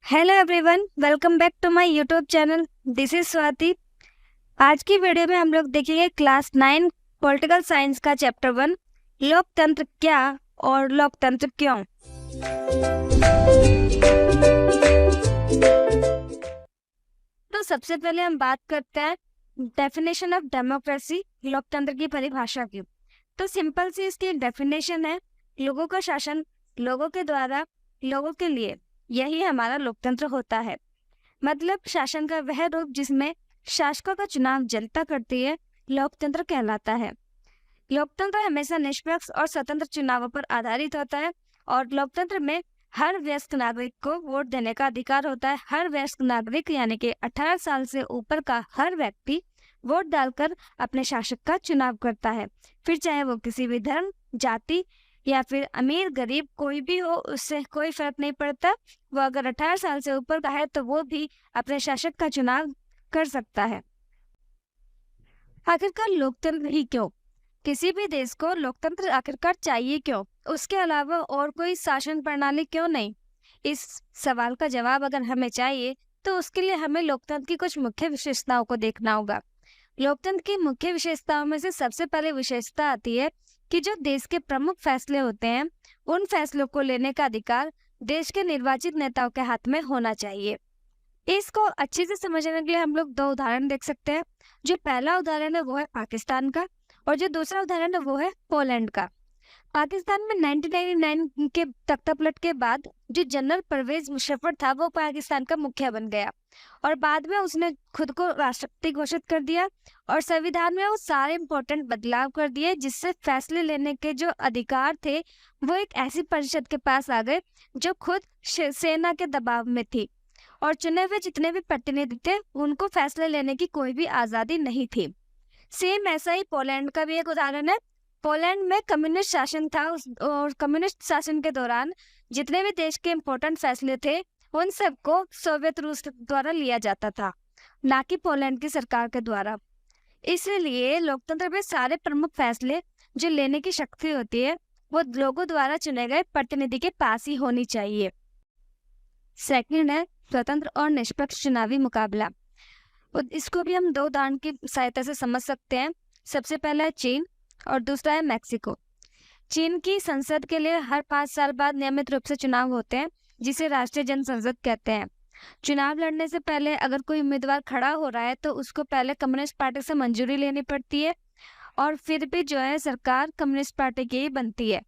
Hello everyone, welcome back to my YouTube channel. This is Swati. आज की video में हम लोग देखेंगे क्लास 9 पॉलिटिकल साइंस का चैप्टर 1, लोकतंत्र क्या और लोकतंत्र क्यों। तो सबसे पहले हम बात करते हैं डेफिनेशन ऑफ डेमोक्रेसी, लोकतंत्र की परिभाषा की। तो सिंपल सी इसकी डेफिनेशन है, लोगों का शासन लोगों के द्वारा लोगों के लिए, यही हमारा लोकतंत्र होता है। मतलब शासन का वह रूप जिसमें शासकों का चुनाव जनता करती है, लोकतंत्र कहलाता है। लोकतंत्र हमेशा निष्पक्ष और स्वतंत्र चुनावों पर आधारित होता है और लोकतंत्र में हर वयस्क नागरिक को वोट देने का अधिकार होता है। हर वयस्क नागरिक यानी कि 18 साल से ऊपर का हर व्यक्ति वोट डालकर अपने शासक का चुनाव करता है। फिर चाहे वो किसी भी धर्म, जाति या फिर अमीर गरीब कोई भी हो, उससे कोई फर्क नहीं पड़ता। वो अगर 18 साल से ऊपर का है तो वो भी अपने शासक का चुनाव कर सकता है। आखिरकार लोकतंत्र ही क्यों? किसी भी देश को लोकतंत्र आखिरकार चाहिए क्यों? उसके अलावा और कोई शासन प्रणाली क्यों नहीं? इस सवाल का जवाब अगर हमें चाहिए तो उसके लिए हमें लोकतंत्र की कुछ मुख्य विशेषताओं को देखना होगा। लोकतंत्र की मुख्य विशेषताओं में से सबसे पहले विशेषता आती है कि जो देश के प्रमुख फैसले होते हैं, उन फैसलों को लेने का अधिकार देश के निर्वाचित नेताओं के हाथ में होना चाहिए। इसको अच्छे से समझने के लिए हम लोग दो उदाहरण देख सकते हैं। जो पहला उदाहरण है वो है पाकिस्तान का और जो दूसरा उदाहरण है वो है पोलैंड का। पाकिस्तान में 1999 के तख्तापलट के बाद जो जनरल परवेज मुशर्रफ था वो पाकिस्तान का मुखिया बन गया और बाद में उसने खुद को राष्ट्रपति घोषित कर दिया और संविधान में वो सारे इम्पोर्टेंट बदलाव कर दिए जिससे फैसले लेने के जो अधिकार थे वो एक ऐसी परिषद के पास आ गए जो खुद सेना के दबाव में थी और चुने हुए जितने भी प्रतिनिधि थे उनको फैसले लेने की कोई भी आजादी नहीं थी। सेम ऐसा ही पोलैंड का भी एक उदाहरण है। पोलैंड में कम्युनिस्ट शासन था और कम्युनिस्ट शासन के दौरान जितने भी देश के इम्पोर्टेंट फैसले थे उन सबको सोवियत रूस द्वारा लिया जाता था, ना कि पोलैंड की सरकार के द्वारा। इसलिए लोकतंत्र में सारे प्रमुख फैसले जो लेने की शक्ति होती है वो लोगों द्वारा चुने गए प्रतिनिधि के पास ही होनी चाहिए। सेकंड है स्वतंत्र और निष्पक्ष चुनावी मुकाबला। इसको भी हम दो उदाहरण की सहायता से समझ सकते हैं। सबसे पहला है चीन और दूसरा है मैक्सिको। चीन की संसद के लिए हर 5 साल बाद नियमित रूप से चुनाव होते हैं जिसे राष्ट्रीय जनसंसद कहते हैं। चुनाव लड़ने से पहले अगर कोई उम्मीदवार खड़ा हो रहा है तो उसको पहले कम्युनिस्ट पार्टी से मंजूरी लेनी पड़ती है और फिर भी जो है सरकार कम्युनिस्ट पार्टी की ही बनती है।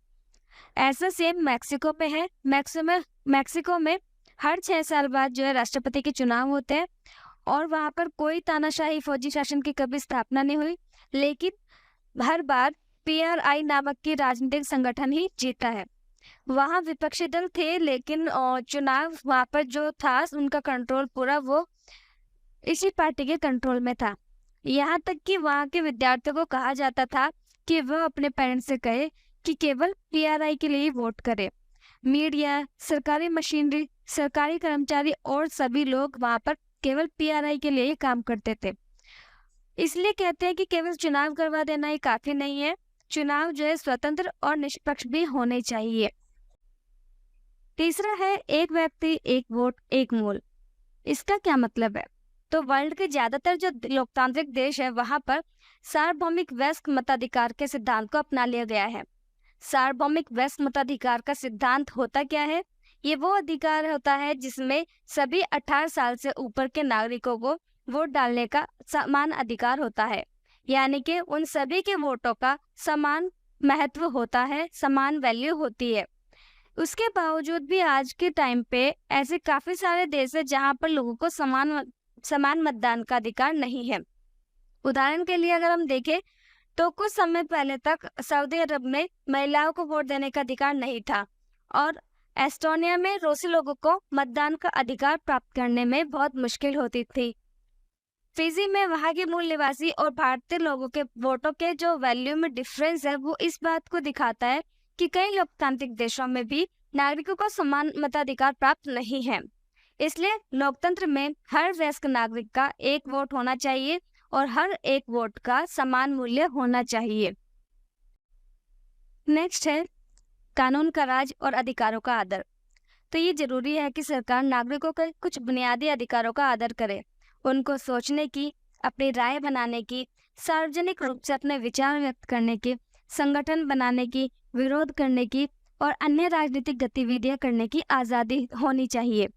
ऐसा सेम मैक्सिको में है। मैक्सिको में हर 6 साल बाद जो है राष्ट्रपति के चुनाव होते हैं और वहां पर कोई तानाशाही फौजी शासन की कभी स्थापना नहीं हुई, लेकिन हर बार PRI नामक की राजनीतिक संगठन ही जीता है। वहां विपक्षी दल थे लेकिन चुनाव वहां पर जो था उनका कंट्रोल पूरा वो इसी पार्टी के कंट्रोल में था। यहाँ तक कि वहां के विद्यार्थियों को कहा जाता था कि वह अपने पेरेंट्स से कहे कि केवल PRI के लिए वोट करे। मीडिया, सरकारी मशीनरी, सरकारी कर्मचारी और सभी लोग वहां पर केवल PRI के लिए ही काम करते थे। इसलिए कहते हैं कि केवल चुनाव करवा देना ही काफी नहीं है, चुनाव जो है स्वतंत्र और निष्पक्ष भी होने चाहिए। तीसरा है एक व्यक्ति एक वोट एक मूल। इसका क्या मतलब है? तो वर्ल्ड के ज्यादातर जो लोकतांत्रिक देश है वहां पर सार्वभौमिक वयस्क मताधिकार के सिद्धांत को अपना लिया गया है। सार्वभौमिक वयस्क मताधिकार का सिद्धांत होता क्या है? ये वो अधिकार होता है जिसमें सभी 18 साल से ऊपर के नागरिकों को वोट डालने का समान अधिकार होता है, यानी कि उन सभी के वोटों का समान महत्व होता है, समान वैल्यू होती है। उसके बावजूद भी आज के टाइम पे ऐसे काफी सारे देश है जहां पर लोगों को समान मतदान का अधिकार नहीं है। उदाहरण के लिए अगर हम देखें तो कुछ समय पहले तक सऊदी अरब में महिलाओं को वोट देने का अधिकार नहीं था और एस्टोनिया में रूसी लोगों को मतदान का अधिकार प्राप्त करने में बहुत मुश्किल होती थी। फिजी में वहां के मूल निवासी और भारतीय लोगों के वोटों के जो वैल्यू में डिफरेंस है वो इस बात को दिखाता है कि कई लोकतांत्रिक देशों में भी नागरिकों को समान मताधिकार प्राप्त नहीं है। इसलिए लोकतंत्र में हर वयस्क नागरिक का एक वोट होना चाहिए और हर एक वोट का समान मूल्य होना चाहिए। नेक्स्ट है कानून का राज और अधिकारों का आदर। तो ये जरूरी है कि सरकार नागरिकों के कुछ बुनियादी अधिकारों का आदर करे, उनको सोचने की, अपनी राय बनाने की, सार्वजनिक रूप से अपने विचार व्यक्त करने की, संगठन बनाने की, विरोध करने की और अन्य राजनीतिक गतिविधियां करने की आज़ादी होनी चाहिए।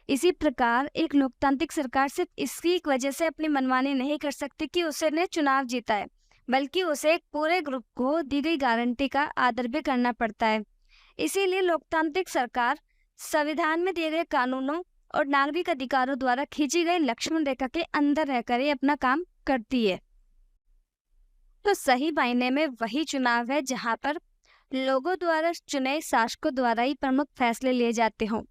इसी प्रकार एक लोकतांत्रिक सरकार सिर्फ इसकी वजह से अपनी मनमानी नहीं कर सकती कि उसने चुनाव जीता है, बल्कि उसे एक पूरे ग्रुप को दी गई गारंटी का आदर भी करना पड़ता है। इसीलिए लोकतांत्रिक सरकार संविधान में दिए गए कानूनों और नागरिक अधिकारों द्वारा खींची गई लक्ष्मण रेखा के अंदर रहकर ही अपना काम करती है। तो सही मायने में वही चुनाव है जहां पर लोगों द्वारा चुने शासकों द्वारा ही प्रमुख फैसले लिए जाते हों।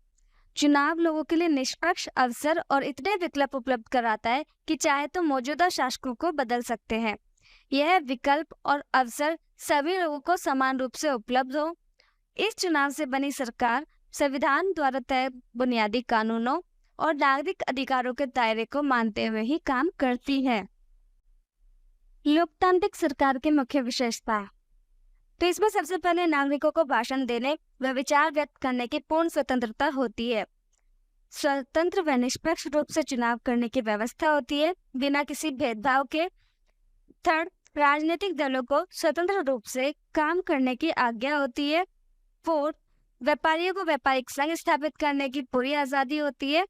चुनाव लोगों के लिए निष्पक्ष अवसर और इतने विकल्प उपलब्ध कराता है कि चाहे तो मौजूदा शासकों को बदल सकते हैं। यह विकल्प और अवसर सभी लोगों को समान रूप से उपलब्ध हो। इस चुनाव से बनी सरकार संविधान द्वारा तय बुनियादी कानूनों और नागरिक अधिकारों के दायरे को मानते हुए ही काम करती है। लोकतांत्रिक सरकार की मुख्य विशेषता। तो इसमें सबसे पहले नागरिकों को भाषण देने व विचार व्यक्त करने की पूर्ण स्वतंत्रता होती है। स्वतंत्र व निष्पक्ष रूप से चुनाव करने की व्यवस्था होती है, बिना किसी भेदभाव के। थर्ड, राजनीतिक दलों को स्वतंत्र रूप से काम करने की आज्ञा होती है। फोर्थ, व्यापारियों को व्यापारिक संघ स्थापित करने की पूरी आज़ादी होती है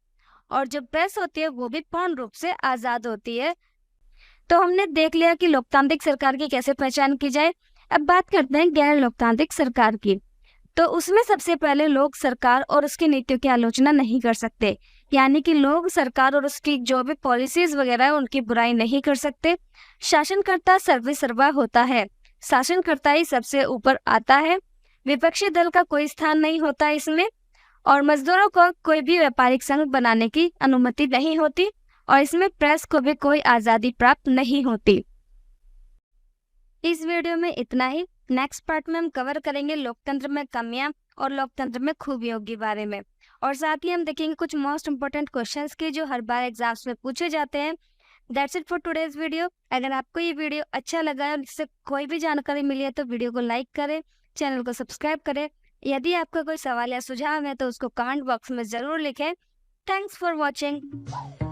और जो प्रेस होती है वो भी पूर्ण रूप से आज़ाद होती है। तो हमने देख लिया कि लोकतांत्रिक सरकार की कैसे पहचान की जाए। अब बात करते हैं गैर लोकतांत्रिक सरकार की। तो उसमें सबसे पहले लोग सरकार और उसकी नीतियों की आलोचना नहीं कर सकते, यानी कि लोग सरकार और उसकी जो भी पॉलिसीज वगैरह है उनकी बुराई नहीं कर सकते। शासनकर्ता सर्वसर्वा होता है, शासनकर्ता ही सबसे ऊपर आता है। विपक्षी दल का कोई स्थान नहीं होता इसमें, और मजदूरों को कोई भी व्यापारिक संघ बनाने की अनुमति नहीं होती, और इसमें प्रेस को भी कोई आज़ादी प्राप्त नहीं होती। इस वीडियो में इतना ही। नेक्स्ट पार्ट में हम कवर करेंगे लोकतंत्र में कमियां और लोकतंत्र में खूबियों के बारे में, और साथ ही हम देखेंगे कुछ मोस्ट इंपोर्टेंट क्वेश्चंस की जो हर बार एग्जाम्स में पूछे जाते हैं। That's it for today's video. अगर आपको ये वीडियो अच्छा लगा है और इससे कोई भी जानकारी मिली है तो वीडियो को लाइक करें, चैनल को सब्सक्राइब करें। यदि आपका कोई सवाल या सुझाव है तो उसको कमेंट बॉक्स में ज़रूर लिखें। Thanks for watching.